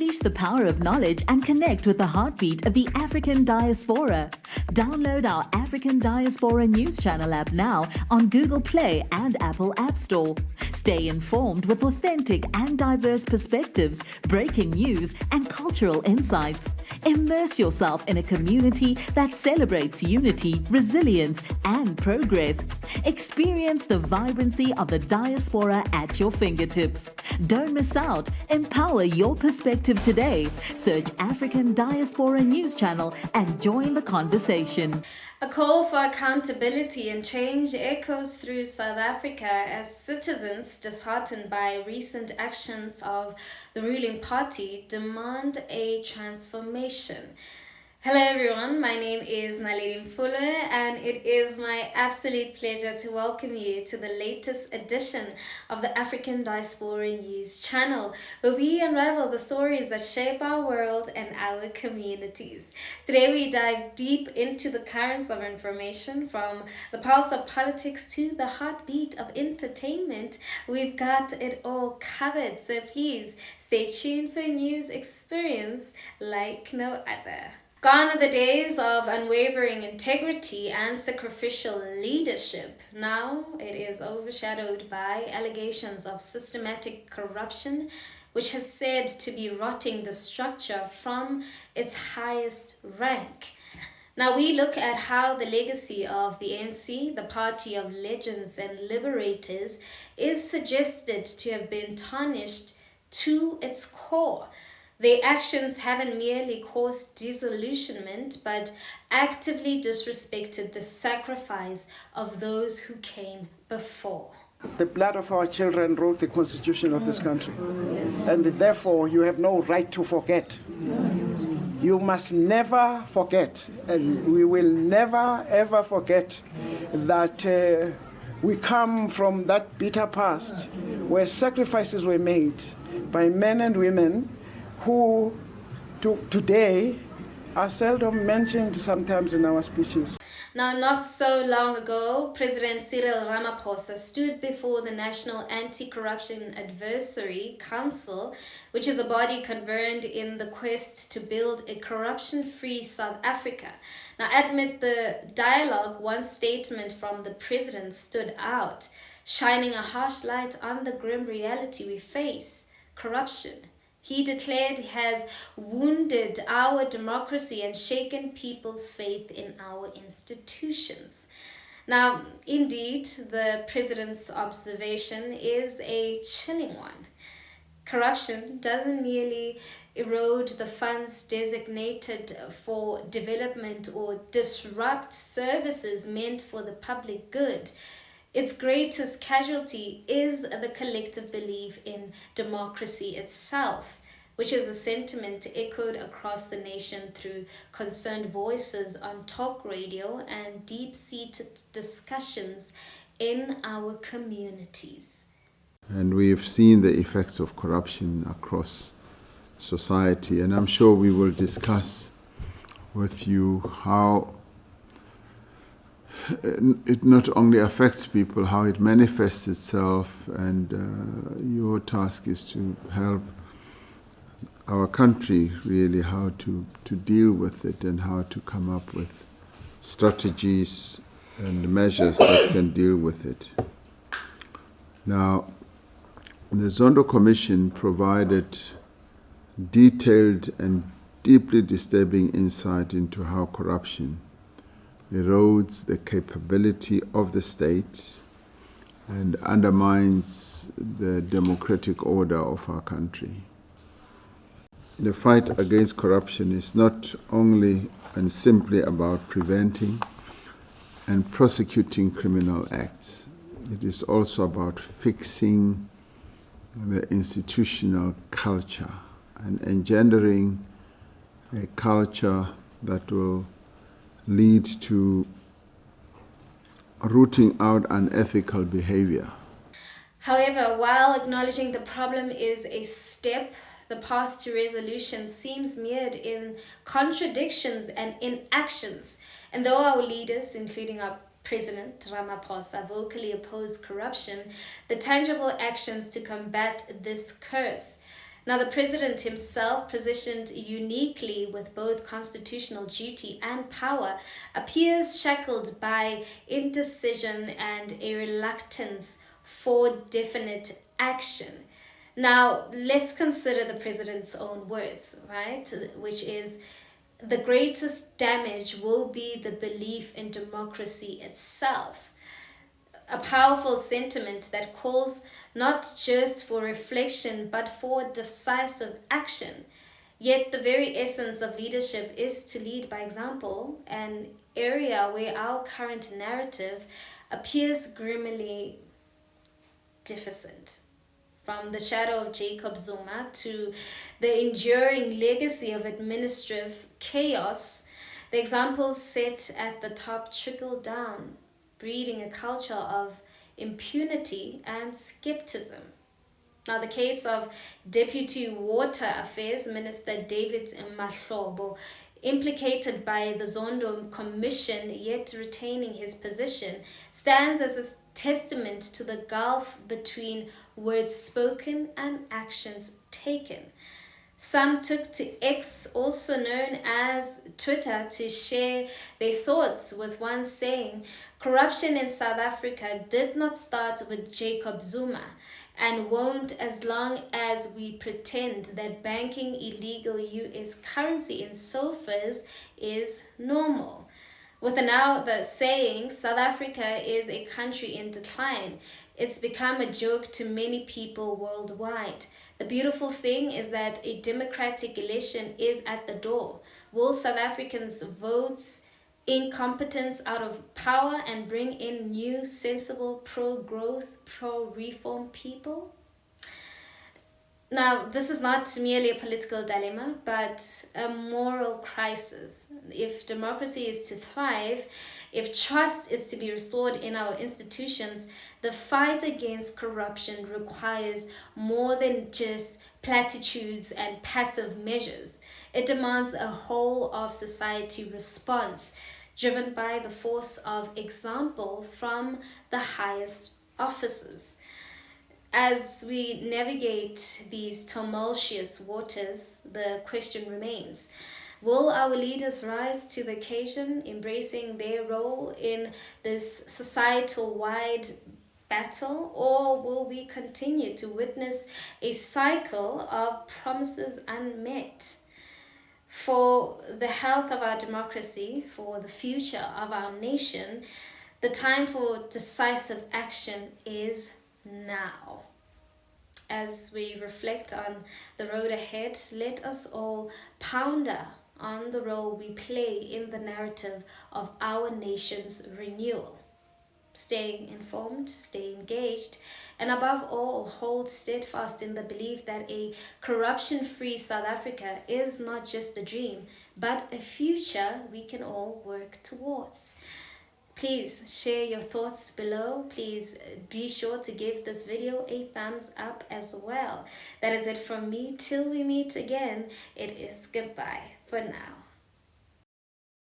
Unleash the power of knowledge and connect with the heartbeat of the African diaspora. Download our African Diaspora News Channel app now on Google Play and Apple App Store. Stay informed with authentic and diverse perspectives, breaking news, and cultural insights. Immerse yourself in a community that celebrates unity, resilience, and progress. Experience the vibrancy of the diaspora at your fingertips. Don't miss out. Empower your perspective today. Search African Diaspora News Channel and join the conversation. A call for accountability and change echoes through South Africa as citizens, disheartened by recent actions of the ruling party, demand a transformation. Hello everyone, my name is Naledi Mfoloe and it is my absolute pleasure to welcome you to the latest edition of the African Diaspora News Channel, where we unravel the stories that shape our world and our communities. Today we dive deep into the currents of information, from the pulse of politics to the heartbeat of entertainment. We've got it all covered, so please stay tuned for a news experience like no other. Gone are the days of unwavering integrity and sacrificial leadership. Now it is overshadowed by allegations of systematic corruption, which has said to be rotting the structure from its highest rank. Now we look at how the legacy of the ANC, the party of legends and liberators, is suggested to have been tarnished to its core. Their actions haven't merely caused disillusionment, but actively disrespected the sacrifice of those who came before. The blood of our children wrote the constitution of this country, and therefore you have no right to forget. You must never forget, and we will never ever forget that we come from that bitter past where sacrifices were made by men and women who today are seldom mentioned sometimes in our speeches. Now, not so long ago, President Cyril Ramaphosa stood before the National Anti-Corruption Advisory Council, which is a body convened in the quest to build a corruption-free South Africa. Now, amid the dialogue, one statement from the president stood out, shining a harsh light on the grim reality we face: corruption. He declared it has wounded our democracy and shaken people's faith in our institutions. Now, indeed, the president's observation is a chilling one. Corruption doesn't merely erode the funds designated for development or disrupt services meant for the public good. Its greatest casualty is the collective belief in democracy itself, which is a sentiment echoed across the nation through concerned voices on talk radio and deep-seated discussions in our communities. And we've seen the effects of corruption across society, and I'm sure we will discuss with you how it not only affects people, how it manifests itself, and your task is to help our country really how to deal with it and how to come up with strategies and measures that can deal with it. Now, the Zondo Commission provided detailed and deeply disturbing insight into how corruption erodes the capability of the state and undermines the democratic order of our country. The fight against corruption is not only and simply about preventing and prosecuting criminal acts. It is also about fixing the institutional culture and engendering a culture that will lead to rooting out unethical behavior. However, while acknowledging the problem is a step, the path to resolution seems mired in contradictions and inactions. And though our leaders, including our President Ramaphosa, vocally oppose corruption, the tangible actions to combat this curse, Now, the president himself, positioned uniquely with both constitutional duty and power, appears shackled by indecision and a reluctance for definite action. Now, let's consider the president's own words, right? Which is, the greatest damage will be the belief in democracy itself. A powerful sentiment that calls not just for reflection but for decisive action. Yet the very essence of leadership is to lead by example, an area where our current narrative appears grimly deficient. From the shadow of Jacob Zuma to the enduring legacy of administrative chaos, the examples set at the top trickle down, breeding a culture of impunity and skepticism. Now, the case of Deputy Water Affairs Minister David Mfoloe, implicated by the Zondo Commission yet retaining his position, stands as a testament to the gulf between words spoken and actions taken. Some took to X, also known as Twitter, to share their thoughts, with one saying, "Corruption in South Africa did not start with Jacob Zuma and won't as long as we pretend that banking illegal US currency in sofas is normal." With another saying, "South Africa is a country in decline. It's become a joke to many people worldwide. The beautiful thing is that a democratic election is at the door. Will South Africans vote incompetence out of power and bring in new, sensible, pro-growth, pro-reform people?" Now, this is not merely a political dilemma, but a moral crisis. If democracy is to thrive, if trust is to be restored in our institutions, the fight against corruption requires more than just platitudes and passive measures. It demands a whole of society response, driven by the force of example from the highest offices. As we navigate these tumultuous waters, the question remains, will our leaders rise to the occasion, embracing their role in this societal-wide battle, or will we continue to witness a cycle of promises unmet? For the health of our democracy, for the future of our nation, the time for decisive action is now. As we reflect on the road ahead, let us all ponder on the role we play in the narrative of our nation's renewal. Stay informed, stay engaged, and above all, hold steadfast in the belief that a corruption-free South Africa is not just a dream, but a future we can all work towards. Please share your thoughts below. Please be sure to give this video a thumbs up as well. That is it from me. Till we meet again, it is goodbye for now.